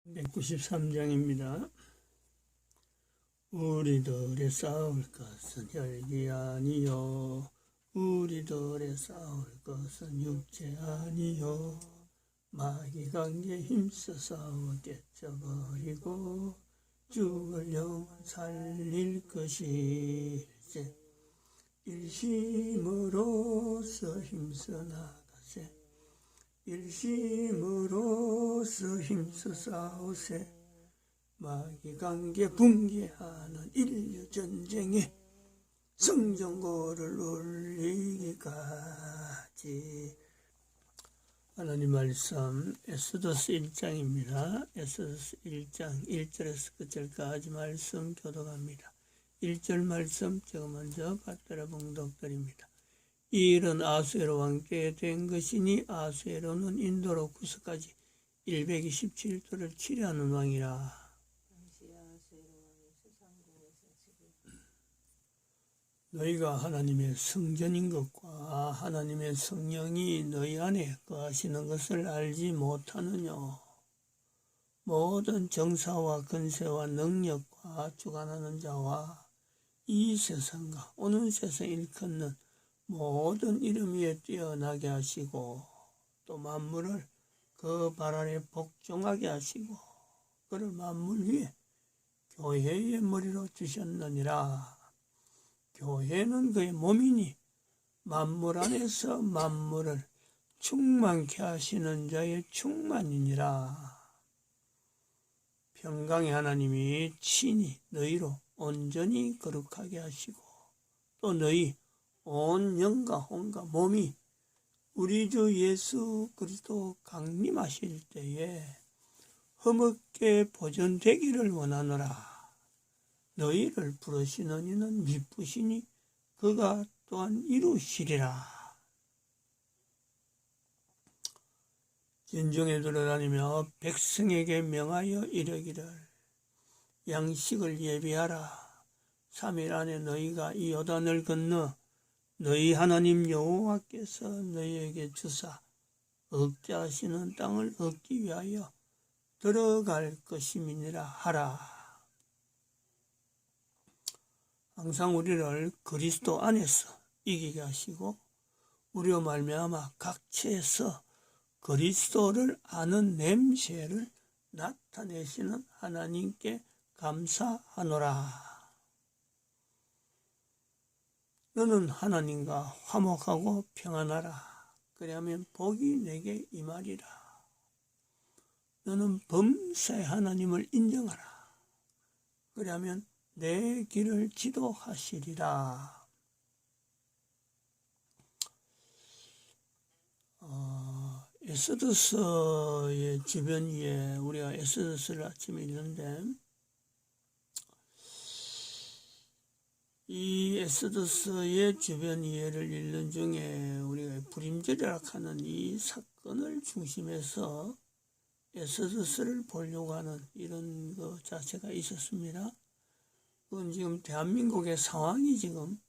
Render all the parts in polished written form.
193장입니다. 우리들의 싸울 것은 혈기 아니요 우리들의 싸울 것은 육체 아니요 마귀 관계 힘써 싸워 깨쳐버리고 죽을 영혼 살릴 것일세. 일심으로써 힘써 나가세. 일심으로써 힘써 싸우세. 마귀 관계 붕괴하는 인류 전쟁에 성전고를 울리기까지. 하나님 말씀 에스더스 1장입니다. 에스더스 1장 1절에서 끝절까지 말씀 교독합니다. 1절 말씀 제가 먼저 받들어 봉독드립니다. 이 일은 아수에로 왕께 된 것이니 아수에로는 인도로 구스까지 127도를 치려하는 왕이라. 너희가 하나님의 성전인 것과 하나님의 성령이 너희 안에 거하시는 것을 알지 못하느냐. 모든 정사와 근세와 능력과 주관하는 자와 이 세상과 오는 세상 일컫는 모든 이름 위에 뛰어나게 하시고 또 만물을 그 발 아래 복종하게 하시고 그를 만물 위에 교회의 머리로 주셨느니라. 교회는 그의 몸이니 만물 안에서 만물을 충만케 하시는 자의 충만이니라. 평강의 하나님이 친히 너희로 온전히 거룩하게 하시고 또 너희 온 영과 혼과 몸이 우리 주 예수 그리스도 강림하실 때에 흠없게 보존되기를 원하노라. 너희를 부르시는 이는 미쁘시니 그가 또한 이루시리라. 진정에 돌아다니며 백성에게 명하여 이르기를 양식을 예비하라. 3일 안에 너희가 이 요단을 건너 너희 하나님 여호와께서 너희에게 주사 억제하시는 땅을 얻기 위하여 들어갈 것임이니라 하라. 항상 우리를 그리스도 안에서 이기게 하시고 우리로 말미암아 각처에서 그리스도를 아는 냄새를 나타내시는 하나님께 감사하노라. 너는 하나님과 화목하고 평안하라. 그리하면 복이 내게 임하리라. 너는 범사의 하나님을 인정하라. 그리하면 내 길을 지도하시리라. 에스더서의 주변 위에 우리가 에스더서를 아침에 읽는데 이 에스더서의 주변 이해를 읽는 중에 우리가 불임절이라 하는 이 사건을 중심해서 에스더서를 보려고 하는 이런 것 자체가 있었습니다. 그건 지금 대한민국의 상황이 지금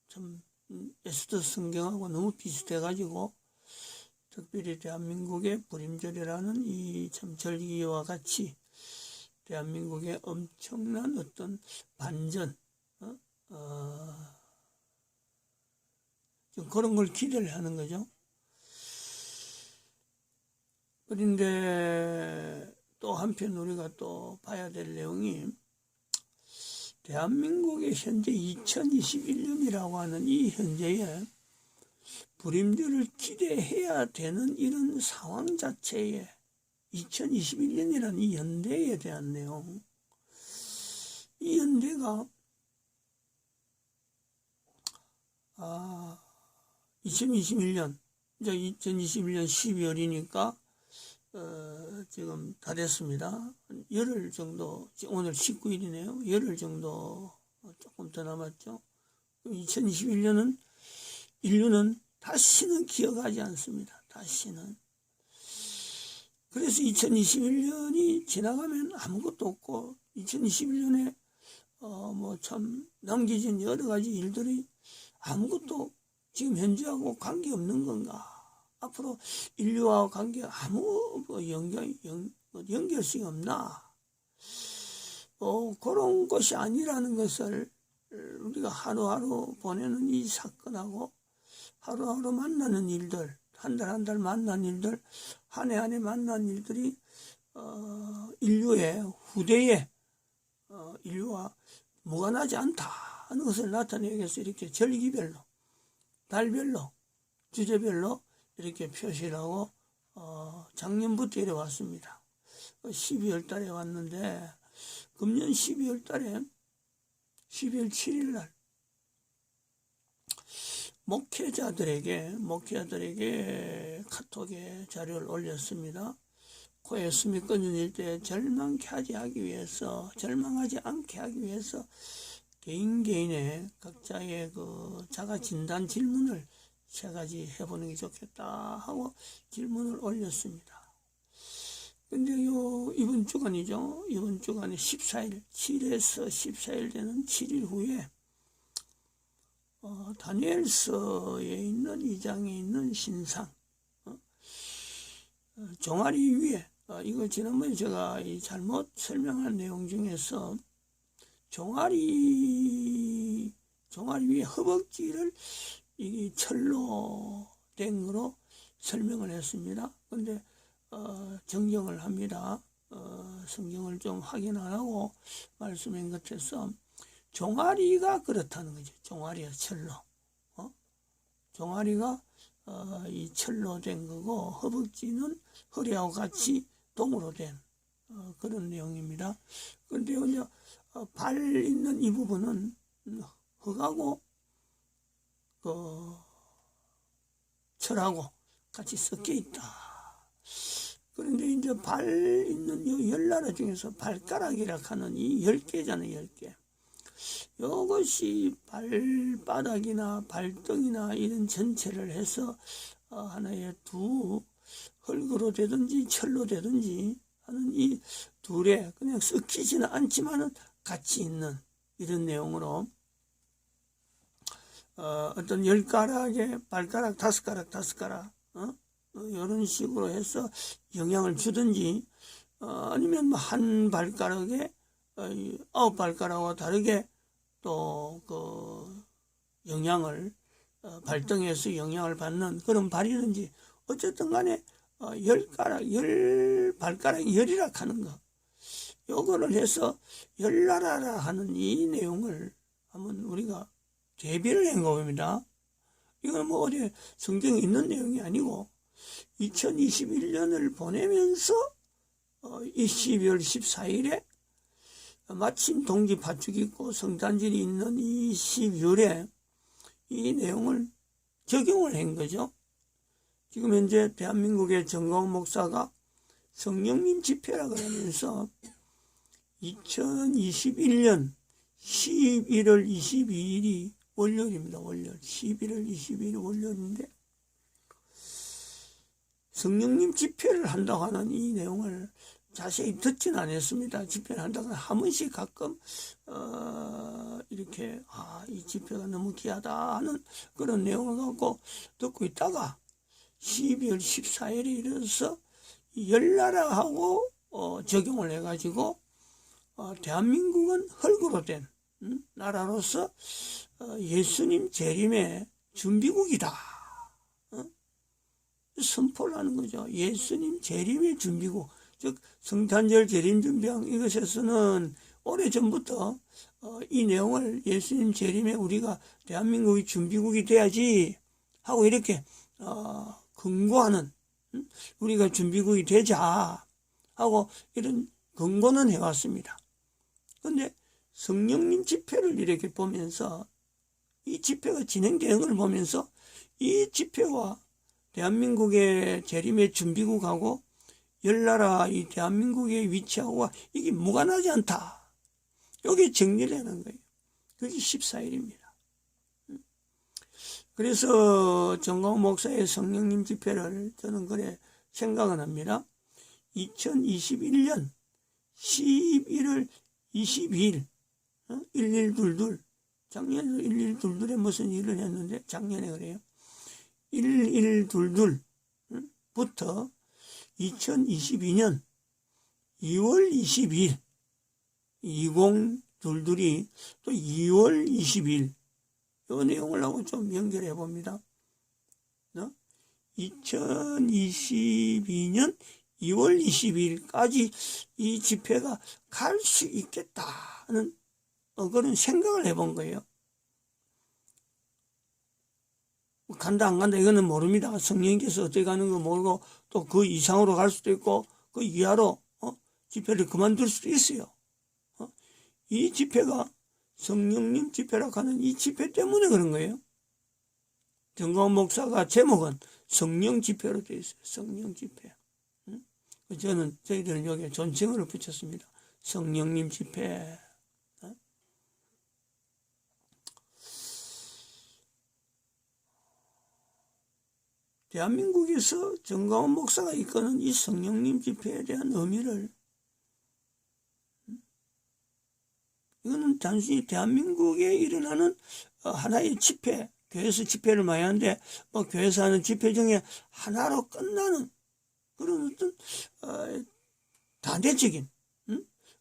참 에스더 성경하고 너무 비슷해가지고 특별히 대한민국의 불임절이라는 이 참 절기와 같이 대한민국의 엄청난 어떤 반전, 좀 그런 걸 기대를 하는 거죠. 그런데 또 한편 우리가 또 봐야 될 내용이 대한민국의 현재 2021년이라고 하는 이 현재에 불임절을 기대해야 되는 이런 상황 자체에 2021년이라는 이 연대에 대한 내용, 이 연대가 2021년 이제 2021년 12월이니까 지금 다 됐습니다. 열흘 정도, 오늘 19일이네요. 열흘 정도 조금 더 남았죠. 2021년은 인류는 다시는 기억하지 않습니다. 다시는. 그래서 2021년이 지나가면 아무것도 없고 2021년에 뭐 참 남겨진 여러 가지 일들이 아무것도 지금 현재하고 관계없는 건가? 앞으로 인류와 관계 아무 연결성이 없나? 그런 것이 아니라는 것을 우리가 하루하루 보내는 이 사건하고 하루하루 만나는 일들, 한 달 한 달 만난 일들, 한 해 한 해 만난 일들이 인류의 후대에 인류와 무관하지 않다 하는 것을 나타내기 위해서 이렇게 절기별로, 달별로, 주제별로 이렇게 표시를 하고 작년부터 이래 왔습니다. 12월 달에 왔는데 금년 12월 달에 12월 7일 날 목회자들에게 카톡에 자료를 올렸습니다. 코에 숨이 끊어질 때 절망하지 않게 하기 위해서 개인의 각자의 그 자가 진단 질문을 3가지 해보는 게 좋겠다 하고 질문을 올렸습니다. 근데 이번 주간이죠. 이번 주간에 14일, 7에서 14일 되는 7일 후에 다니엘서에 있는 2장에 있는 신상 종아리 위에 이거 지난번에 제가 잘못 설명한 내용 중에서 종아리 위에 허벅지를 이 철로 된 거로 설명을 했습니다. 근데 정정을 합니다. 성경을 좀 확인 안 하고 말씀한 것 같아서 종아리가 그렇다는 거죠. 종아리가 철로. 종아리가 이 철로 된 거고 허벅지는 허리하고 같이 동으로 된 그런 내용입니다. 그런데 이제 발 있는 이 부분은 흙하고 그 철하고 같이 섞여 있다. 그런데 이제 발 있는 이 10나라 중에서 발가락이라 하는 이 10개잖아요, 10개. 이것이 발바닥이나 발등이나 이런 전체를 해서 하나의 두 흙으로 되든지 철로 되든지 하는 이 둘에 그냥 섞이지는 않지만은 같이 있는 이런 내용으로 어떤 10가락에 발가락 5가락 이런 식으로 해서 영향을 주든지 아니면 뭐 한 발가락에 9발가락과 다르게 또 그 영향을 발등에서 영향을 받는 그런 발이든지 어쨌든 간에 10발가락 10이라 하는 거 요거를 해서 10나라라 하는 이 내용을 한번 우리가 대비를 한 겁니다. 이건 뭐 어디 성경에 있는 내용이 아니고 2021년을 보내면서 12월 14일에 마침 동지 파축이 있고 성탄절이 있는 이 12월에 이 내용을 적용을 한 거죠. 지금 현재 대한민국의 정광훈 목사가 성령님 집회라 그러면서 2021년 11월 22일이 월요일입니다. 월요일. 11월 22일이 월요일인데 성령님 집회를 한다고 하는 이 내용을 자세히 듣진 않았습니다. 집회를 한다고 한 번씩 가끔 이렇게 이 집회가 너무 귀하다 하는 그런 내용을 갖고 듣고 있다가 12월 14일에 이르러서 10나라하고 적용을 해가지고 대한민국은 흙으로 된 나라로서 예수님 재림의 준비국이다. 선포를 하는 거죠. 예수님 재림의 준비국. 즉 성탄절 재림 준비한 이것에서는 오래전부터 이 내용을 예수님 재림에 우리가 대한민국이 준비국이 돼야지 하고 이렇게 근거하는 우리가 준비국이 되자 하고 이런 근거는 해왔습니다. 그런데 성령님 집회를 이렇게 보면서 이 집회가 진행되는 걸 보면서 이 집회와 대한민국의 재림의 준비국하고 10나라 이 대한민국의 위치하고 이게 무관하지 않다. 여기 정리를 하는 거예요. 그게 14일입니다. 그래서 정광훈 목사의 성령님 집회를 저는 그래 생각을 합니다. 2021년 11월 22일 1122 작년에 1122에 무슨 일을 했는데 작년에 그래요. 1122 부터 2022년 2월 22일 2022이 또 2월 22일 이 내용을 하고 좀 연결해 봅니다. 2022년 2월 22일까지 이 집회가 갈 수 있겠다는 그런 생각을 해본 거예요. 간다 안 간다 이거는 모릅니다. 성령께서 어떻게 가는 거 모르고 또 그 이상으로 갈 수도 있고 그 이하로 집회를 그만둘 수도 있어요. 이 집회가 성령님 집회라고 하는 이 집회 때문에 그런 거예요. 정광훈 목사가 제목은 성령 집회로 되어 있어요. 성령 집회. 저희들은 여기에 존칭어를 붙였습니다. 성령님 집회. 대한민국에서 정광훈 목사가 이끄는 이 성령님 집회에 대한 의미를 이거는 단순히 대한민국에 일어나는 하나의 집회, 교회에서 집회를 많이 하는데 교회에서 하는 집회 중에 하나로 끝나는 그런 어떤 단대적인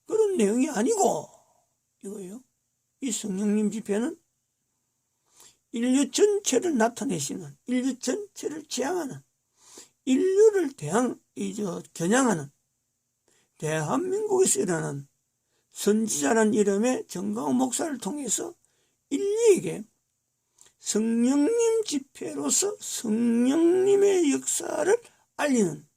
그런 내용이 아니고 이거예요. 이 성령님 집회는 인류 전체를 나타내시는, 인류 전체를 지향하는, 인류를 겨냥하는 대한민국에서 일어나는 선지자라는 이름의 정광훈 목사를 통해서 인류에게 성령님 집회로서 성령님의 역사를 알리는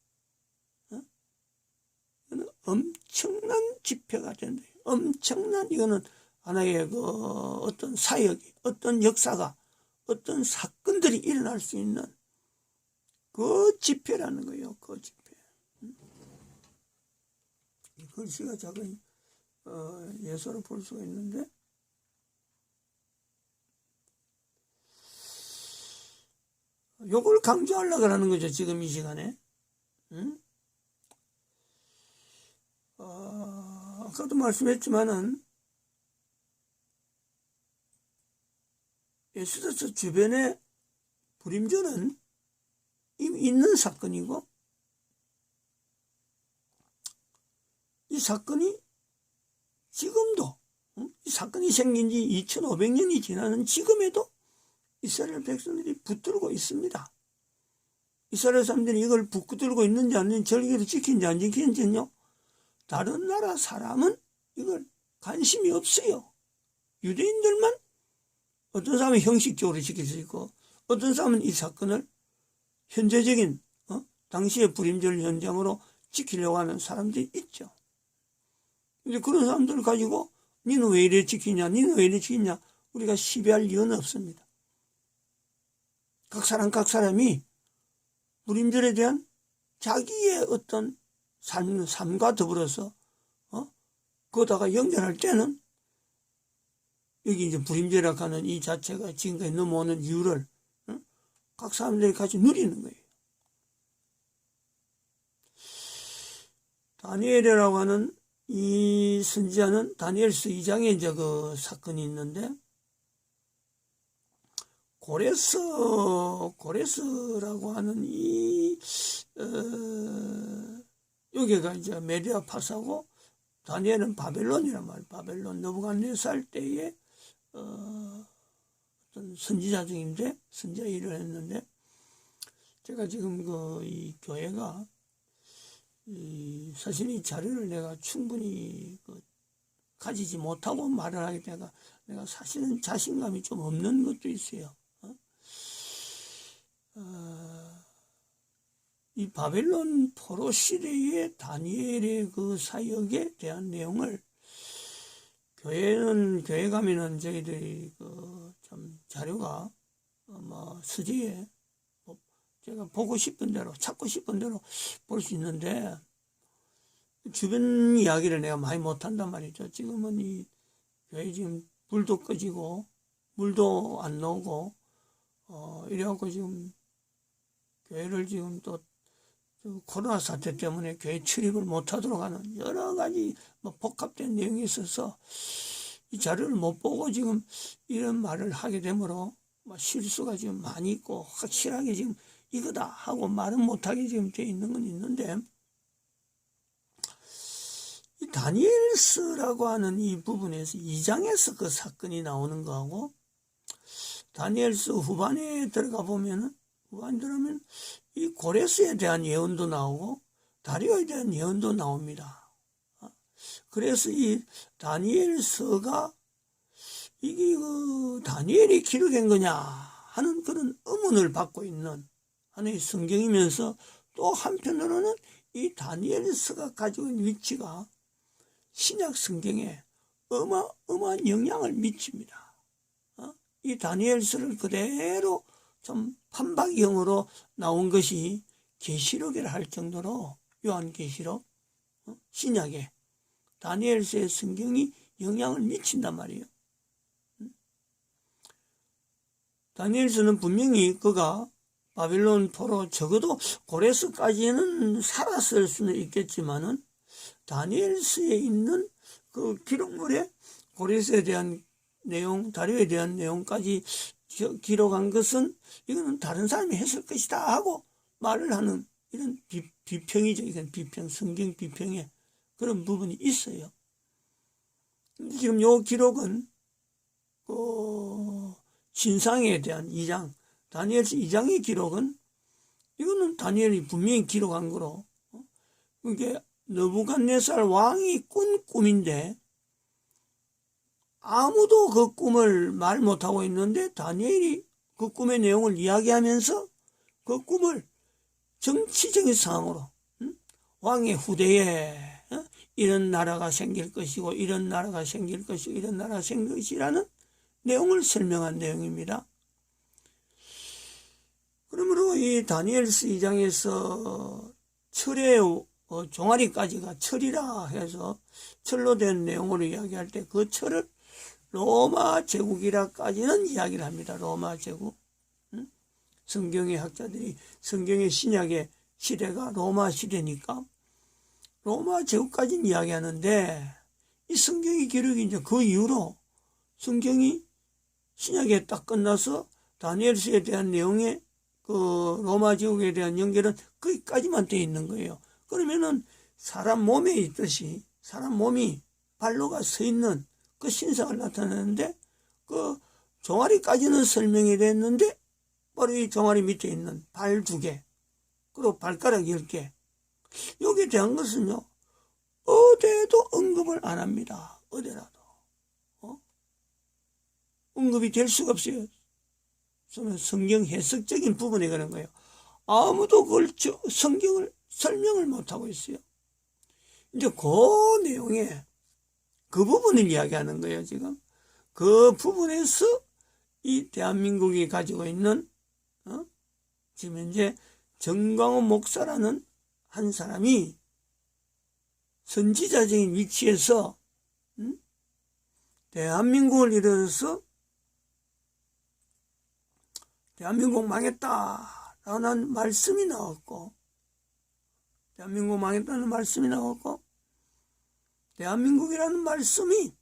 엄청난 집회가 된다. 엄청난 이거는 하나의 그 어떤 사역이, 어떤 역사가, 어떤 사건들이 일어날 수 있는 그 집회라는 거예요. 그 집회. 이 글씨가 작은 예서로 볼 수가 있는데 요걸 강조하려고 하는 거죠. 지금 이 시간에. 아까도 말씀했지만은 에스더서 주변에 불임절은 이미 있는 사건이고 이 사건이 지금도 이 사건이 생긴 지 2500년이 지나는 지금에도 이스라엘 백성들이 붙들고 있습니다. 이스라엘 사람들이 이걸 붙들고 있는지 아니면 절기를 지키는지 안 지키는지는요. 다른 나라 사람은 이걸 관심이 없어요. 유대인들만 어떤 사람은 형식적으로 지킬 수 있고 어떤 사람은 이 사건을 현재적인 당시의 불임절 현장으로 지키려고 하는 사람들이 있죠. 근데 그런 사람들을 가지고 니는 왜 이래 지키냐, 니는 왜 이래 지키냐 우리가 시비할 이유는 없습니다. 각 사람이 불임절에 대한 자기의 어떤 삶과 더불어서 그거다가 연결할 때는 여기 이제 불임절이라고 하는 이 자체가 지금까지 넘어오는 이유를 각 사람들이 같이 누리는 거예요. 다니엘이라고 하는 이 선지자는 다니엘서 2장에 이제 그 사건이 있는데 고레스라고 하는 여기가 이제 메디아 파사고 다니엘은 바벨론이란 말이에요. 바벨론 느부갓네살 때에 어떤 선지자 중인데 선지자 일을 했는데 제가 지금 이 교회가 사실 이 자료를 내가 충분히 가지지 못하고 말을 하기 때문에 내가 사실은 자신감이 좀 없는 것도 있어요. 이 바벨론 포로 시대의 다니엘의 그 사역에 대한 내용을 교회 가면은 저희들이 참 자료가 서재에 제가 보고 싶은 대로 찾고 싶은 대로 볼 수 있는데 주변 이야기를 내가 많이 못한단 말이죠. 지금은 이 교회 지금 불도 꺼지고 물도 안 나오고 이래갖고 지금 교회를 지금 또 코로나 사태 때문에 교회 출입을 못하도록 하는 여러 가지 복합된 내용이 있어서 이 자료를 못 보고 지금 이런 말을 하게 되므로 실수가 지금 많이 있고 확실하게 지금 이거다 하고 말은 못하게 지금 돼 있는 건 있는데, 이 다니엘서라고 하는 이 부분에서 2장에서 그 사건이 나오는 거하고 다니엘서 후반에 들어가 보면은, 후반에 들어가면 이 고레스에 대한 예언도 나오고 다리오에 대한 예언도 나옵니다. 그래서 이 다니엘서가 이게 그 다니엘이 기록한 거냐 하는 그런 의문을 받고 있는 하나의 성경이면서, 또 한편으로는 이 다니엘서가 가지고 있는 위치가 신약 성경에 어마어마한 영향을 미칩니다. 이 다니엘서를 그대로 좀 판박형으로 나온 것이 계시록이라 할 정도로, 요한계시록, 신약에 다니엘서의 성경이 영향을 미친단 말이에요. 다니엘서는 분명히 그가 바빌론 포로, 적어도 고레스까지는 살았을 수는 있겠지만은 다니엘서에 있는 그 기록물에 고레스에 대한 내용, 다리오에 대한 내용까지 기록한 것은 이거는 다른 사람이 했을 것이다 하고 말을 하는 이런 비평이죠. 이건 비평, 성경 비평의 그런 부분이 있어요. 지금 요 기록은 신상에 대한 2장, 다니엘서 2장의 기록은 이거는 다니엘이 분명히 기록한 거로, 그게 느부갓네살 왕이 꾼 꿈인데 아무도 그 꿈을 말 못하고 있는데 다니엘이 그 꿈의 내용을 이야기하면서 그 꿈을 정치적인 상황으로, 왕의 후대에 이런 나라가 생길 것이고 이런 나라가 생길 것이고 이런 나라가 생길 것이라는 내용을 설명한 내용입니다. 그러므로 이 다니엘서 2장에서 철의 종아리까지가 철이라 해서 철로 된 내용으로 이야기할 때 그 철을 로마 제국이라까지는 이야기를 합니다. 로마 제국. 성경의 학자들이 성경의 신약의 시대가 로마 시대니까 로마 제국까지는 이야기하는데, 이 성경의 기록이 이제 그 이후로 성경이 신약에 딱 끝나서 다니엘서에 대한 내용에 그 로마 제국에 대한 연결은 거기까지만 돼 있는 거예요. 그러면은 사람 몸에 있듯이 사람 몸이 발로가 서 있는 그 신상을 나타내는데, 그 종아리까지는 설명이 됐는데 바로 이 종아리 밑에 있는 발 2개 그리고 발가락 10개, 여기에 대한 것은요 어디에도 언급을 안 합니다. 어디라도 언급이 될 수가 없어요. 성경 해석적인 부분에 그런 거예요. 아무도 그걸 성경을 설명을 못하고 있어요. 이제 그 내용에 그 부분을 이야기하는 거예요. 지금 그 부분에서 이 대한민국이 가지고 있는 지금 현재 정광훈 목사라는 한 사람이 선지자적인 위치에서 대한민국을 이뤄서 대한민국 망했다라는 말씀이 나왔고, 대한민국 망했다는 말씀이 나왔고, 대한민국이라는 말씀이,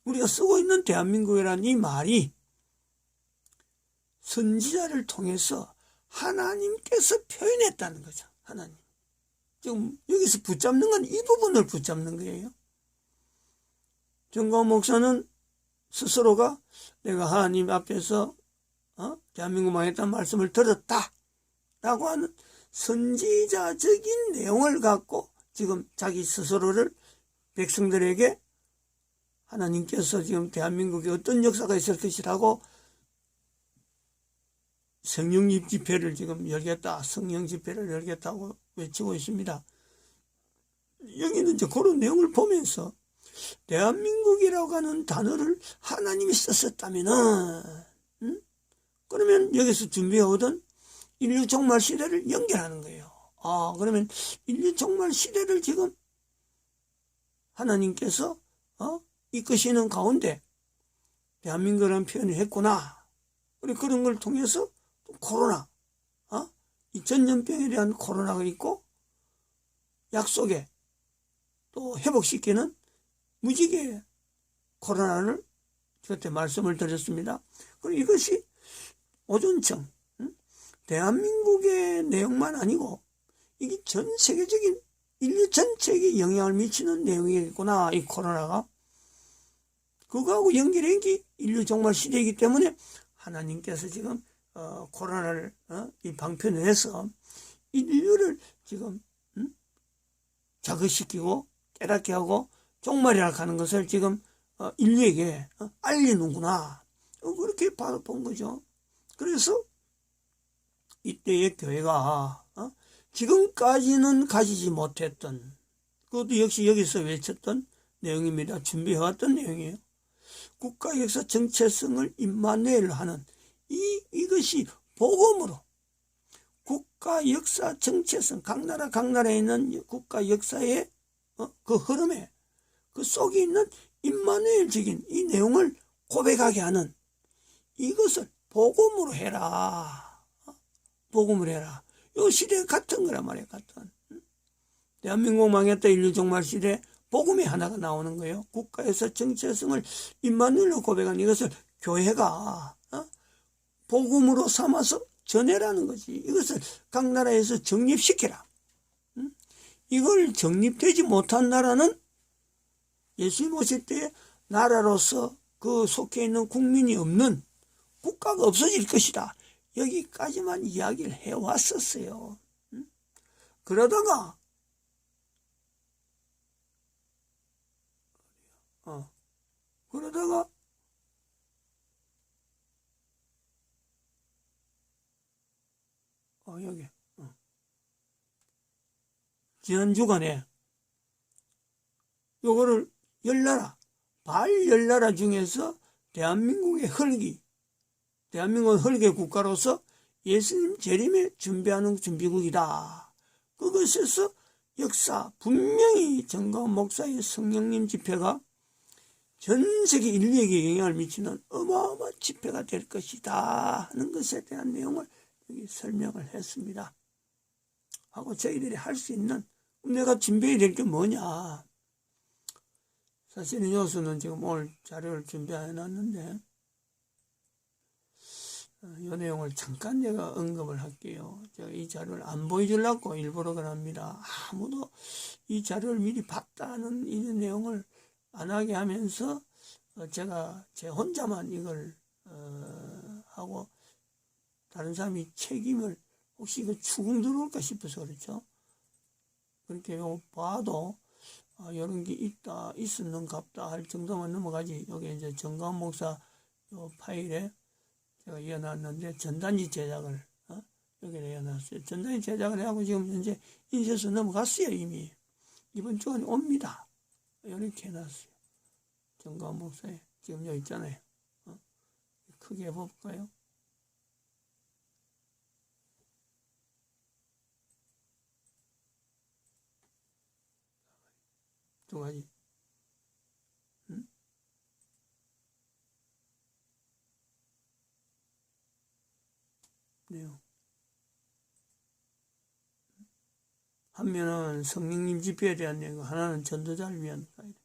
우리가 쓰고 있는 대한민국이라는 이 말이 선지자를 통해서 하나님께서 표현했다는 거죠. 하나님. 지금 여기서 붙잡는 건 이 부분을 붙잡는 거예요. 정광훈 목사는 스스로가 내가 하나님 앞에서 대한민국 망했다는 말씀을 들었다 라고 하는 선지자적인 내용을 갖고 지금 자기 스스로를 백성들에게 하나님께서 지금 대한민국에 어떤 역사가 있을 것이라고 성령 집회를 지금 열겠다, 성령 집회를 열겠다고 외치고 있습니다. 여기는 이제 그런 내용을 보면서 대한민국이라고 하는 단어를 하나님이 썼었다면은, 그러면 여기서 준비해오던 인류 종말 시대를 연결하는 거예요. 그러면 인류 종말 시대를 지금 하나님께서 이끄시는 가운데 대한민국이라는 표현을 했구나. 그리고 그런 걸 통해서 또 코로나, 이 전염병에 대한 코로나가 있고 약속에 또 회복시키는 무지개 코로나를 그때 말씀을 드렸습니다. 그리고 이것이 오존청, 대한민국의 내용만 아니고 이게 전 세계적인 인류 전체에게 영향을 미치는 내용이겠구나. 이 코로나가 그거하고 연결된 게 인류 종말 시대이기 때문에 하나님께서 지금 코로나를 이 방편을 해서 인류를 지금 자극시키고 깨닫게 하고 종말이라고 하는 것을 지금 인류에게 알리는구나. 그렇게 본 거죠. 그래서 이때의 교회가 지금까지는 가지지 못했던, 그것도 역시 여기서 외쳤던 내용입니다. 준비해왔던 내용이에요. 국가 역사 정체성을 임마누엘로 하는 이것이 복음으로 국가 역사 정체성, 각 나라에 있는 국가 역사의 그 흐름에 그 속에 있는 임마누엘적인 이 내용을 고백하게 하는 이것을 복음으로 해라. 복음을 해라. 이 시대가 같은 거란 말이에요. 같은. 대한민국 망했다 인류 종말 시대 복음의 하나가 나오는 거예요. 국가에서 정체성을 임마누엘로 고백한 이것을 교회가 복음으로 삼아서 전해라는 거지. 이것을 각 나라에서 정립시켜라. 이걸 정립되지 못한 나라는 예수님 오실 때 나라로서 그 속해 있는 국민이 없는 국가가 없어질 것이다. 여기까지만 이야기를 해왔었어요. 그러다가 여기 지난 주간에 요거를 발10나라 중에서 대한민국의 혈기 국가로서 예수님 재림에 준비하는 준비국이다. 그것에서 역사 분명히 정가원 목사의 성령님 집회가 전 세계 인류에게 영향을 미치는 어마어마한 집회가 될 것이다 하는 것에 대한 내용을 여기 설명을 했습니다. 하고 저희들이 할 수 있는, 내가 준비해야 될 게 뭐냐. 사실은 여수는 지금 오늘 자료를 준비해 놨는데 이 내용을 잠깐 내가 언급을 할게요. 제가 이 자료를 안 보여주려고 일부러 그럽니다. 아무도 이 자료를 미리 봤다는 이 내용을 안 하게 하면서 제가 제 혼자만 이걸 하고 다른 사람이 책임을 혹시 이거 추궁 들어올까 싶어서 그렇죠. 그렇게 봐도 이런 게 있었는갑다 할 정도만 넘어가지. 여기 이제 정가원 목사 요 파일에 제가 이어놨는데 전단지 제작을 여기에 이어놨어요. 전단지 제작을 해하고 지금 현재 인쇄소 넘어갔어요. 이미 이번 주간에 옵니다. 이렇게 해놨어요. 정가원 목사에 지금 여기 있잖아요. 크게 해볼까요? 두 가지. 내용. 한 면은 성령님 집회에 대한 내용, 하나는 전도자를 위한 가이드.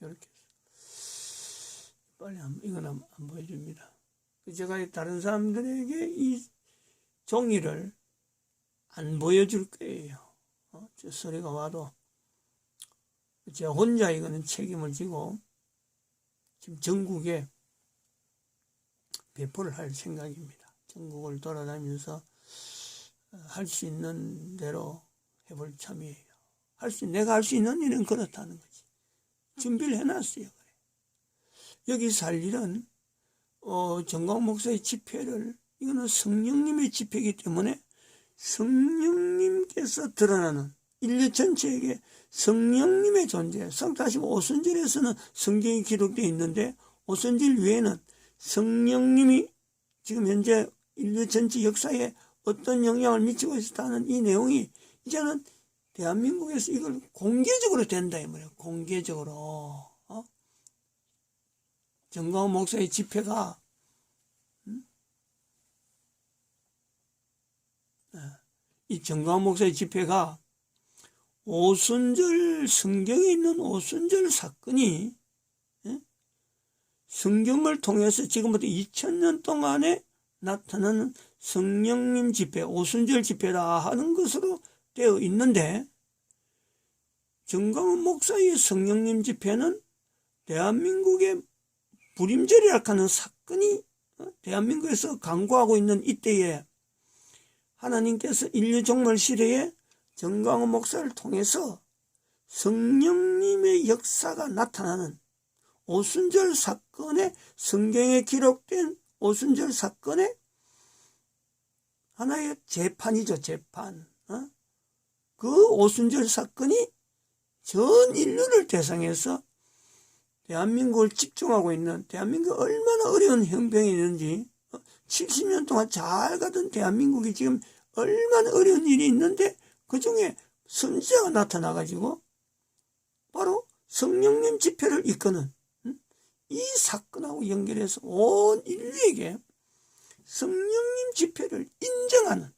이렇게 해서 빨리 이건 안 보여줍니다. 제가 다른 사람들에게 이 종이를 안 보여줄 거예요. 저 소리가 와도 제가 혼자 이거는 책임을 지고 지금 전국에 배포를 할 생각입니다. 전국을 돌아다니면서 할 수 있는 대로 해볼 참이에요. 내가 할 수 있는 일은 그렇다는 거지. 준비를 해놨어요. 여기서 할 일은 정광 목사의 집회를, 이거는 성령님의 집회이기 때문에 성령님께서 드러나는 인류 전체에게 성령님의 존재, 다시 오순절에서는 성경이 기록되어 있는데 오순절 외에는 성령님이 지금 현재 인류 전체 역사에 어떤 영향을 미치고 있었다는 이 내용이 이제는 대한민국에서 이걸 공개적으로 된다 이 말이에요. 공개적으로 정광훈 목사의 집회가 이 정광훈 목사의 집회가 오순절, 성경에 있는 오순절 사건이 성경을 통해서 지금부터 2000년 동안에 나타나는 성령님 집회, 오순절 집회다 하는 것으로 되어 있는데, 정광훈 목사의 성령님 집회는 대한민국의 불임절이라 하는 사건이 대한민국에서 강구하고 있는 이때에 하나님께서 인류 종말 시대에 정광훈 목사를 통해서 성령님의 역사가 나타나는 오순절 사건에, 성경에 기록된 오순절 사건의 하나의 재판이죠. 재판. 그 오순절 사건이 전 인류를 대상해서 대한민국을 집중하고 있는, 대한민국이 얼마나 어려운 형병이 있는지, 70년 동안 잘 가던 대한민국이 지금 얼마나 어려운 일이 있는데 그 중에 선지자가 나타나가지고 바로 성령님 집회를 이끄는 이 사건하고 연결해서 온 인류에게 성령님 집회를 인정하는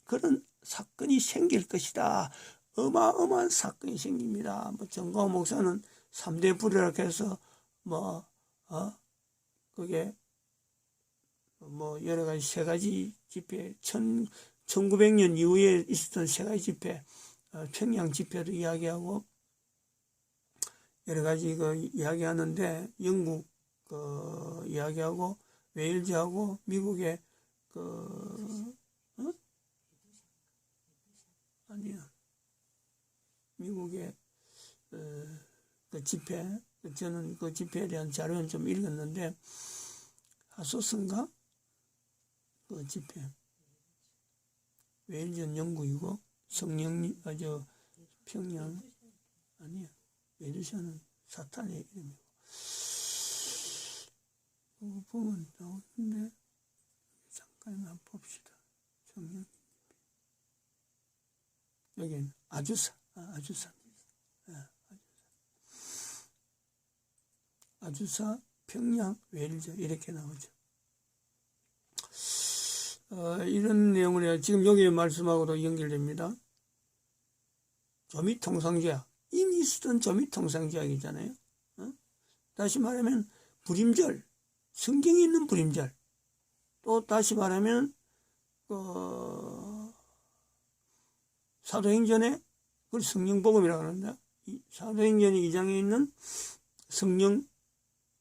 그런 사건이 생길 것이다. 어마어마한 사건이 생깁니다. 정광훈 목사는 3대 불이라고 해서 그게 여러 가지 세 가지 집회, 1900년 이후에 있었던 세 가지 집회, 평양 집회도 이야기하고 여러 가지 이야기하는데, 영국 이야기하고 웨일즈하고 미국의 미국의 그 집회, 저는 그 집회에 대한 자료는 좀 읽었는데, 하소선가? 그 집회. 웨일즈는 영국이고, 성령님, 평양, 아니야. 웨일즈는 사탄의 이름이고. 그 부분 나오는데, 잠깐만 봅시다. 성령. 여기는 아주사. 아주사, 평양, 웨일즈 이렇게 나오죠. 이런 내용을 지금 여기 말씀하고도 연결됩니다. 조미통상제약, 이미 있었던 조미통상제약이잖아요. 다시 말하면 불임절, 성경에 있는 불임절, 또 다시 말하면 사도행전에 그걸 성령복음이라고 하는데, 사도행전 2장에 있는 성령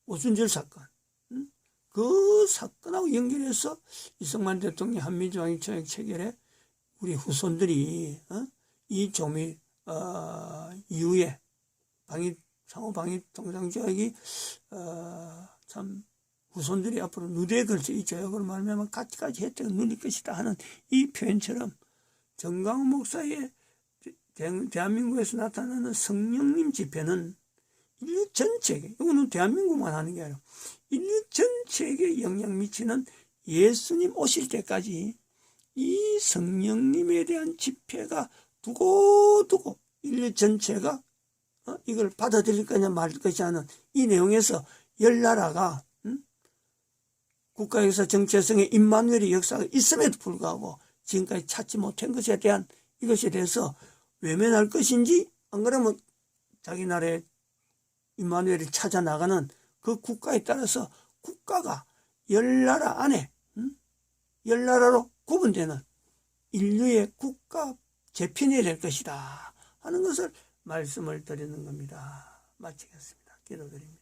오순절 사건, 그 사건하고 연결해서 이승만 대통령 한미조약이 체결해 우리 후손들이 이 조미 이후에 상호 방위통상조약이 참 후손들이 앞으로 누대에 걸쳐 이 조약으로 말하면 가치까지 혜택을 누릴 것이다 하는 이 표현처럼 정광훈 목사의 대한민국에서 나타나는 성령님 집회는 인류 전체에게, 이거는 대한민국만 하는 게 아니라 인류 전체에게 영향 미치는, 예수님 오실 때까지 이 성령님에 대한 집회가 두고두고 인류 전체가 이걸 받아들일 거냐 말 것이 하는 이 내용에서 열나라가 국가에서 정체성의 임마누엘의 역사가 있음에도 불구하고 지금까지 찾지 못한 것에 대한, 이것에 대해서 외면할 것인지, 안 그러면 자기 나라의 임마누엘을 찾아 나가는 그 국가에 따라서 국가가 열나라 안에 열나라로 구분되는 인류의 국가 재편이 될 것이다 하는 것을 말씀을 드리는 겁니다. 마치겠습니다. 기도드립니다.